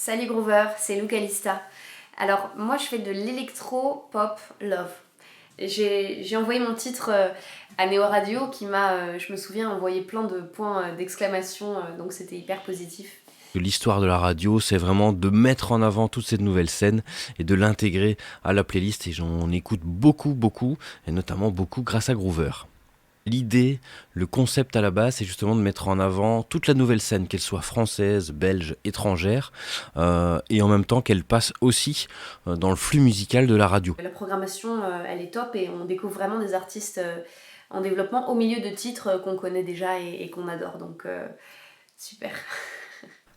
Salut Groover, c'est Lucalista. Alors moi je fais de l'électro-pop love. J'ai envoyé mon titre à Neo Radio qui m'a, je me souviens, envoyé plein de points d'exclamation, donc c'était hyper positif. L'histoire de la radio, c'est vraiment de mettre en avant toute cette nouvelle scène et de l'intégrer à la playlist. Et j'en écoute beaucoup, et notamment beaucoup grâce à Groover. L'idée, le concept à la base, c'est justement de mettre en avant toute la nouvelle scène, qu'elle soit française, belge, étrangère, et en même temps qu'elle passe aussi dans le flux musical de la radio. La programmation, elle est top et on découvre vraiment des artistes en développement au milieu de titres qu'on connaît déjà et qu'on adore, donc super.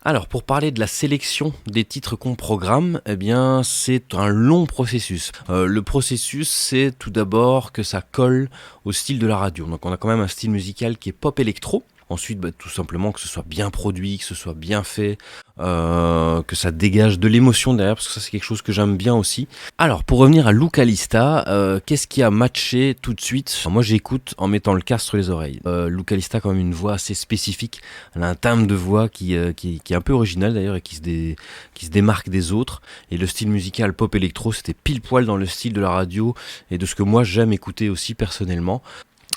Alors, pour parler de la sélection des titres qu'on programme, eh bien, c'est un long processus. Le processus, c'est tout d'abord que ça colle au style de la radio. Donc, on a quand même un style musical qui est pop électro. Ensuite, tout simplement que ce soit bien produit, que ce soit bien fait, que ça dégage de l'émotion derrière, parce que ça c'est quelque chose que j'aime bien aussi. Alors, pour revenir à Lucalista, qu'est-ce qui a matché tout de suite? Alors, moi j'écoute en mettant le casque sur les oreilles. Lucalista a quand même une voix assez spécifique, elle a un timbre de voix qui est un peu original d'ailleurs et qui se démarque des autres. Et le style musical pop électro, c'était pile poil dans le style de la radio et de ce que moi j'aime écouter aussi personnellement.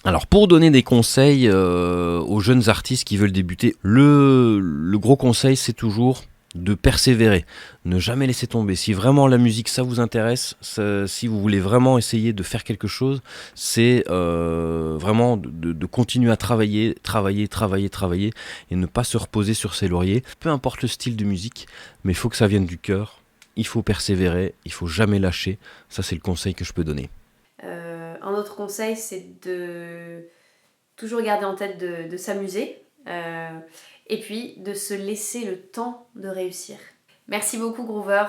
Alors pour donner des conseils aux jeunes artistes qui veulent débuter, le gros conseil c'est toujours de persévérer, ne jamais laisser tomber. Si vraiment la musique ça vous intéresse, si vous voulez vraiment essayer de faire quelque chose, c'est vraiment de continuer à travailler et ne pas se reposer sur ses lauriers. Peu importe le style de musique, mais il faut que ça vienne du cœur, il faut persévérer, il faut jamais lâcher. Ça c'est le conseil que je peux donner. Un autre conseil, c'est de toujours garder en tête de s'amuser et puis de se laisser le temps de réussir. Merci beaucoup Groover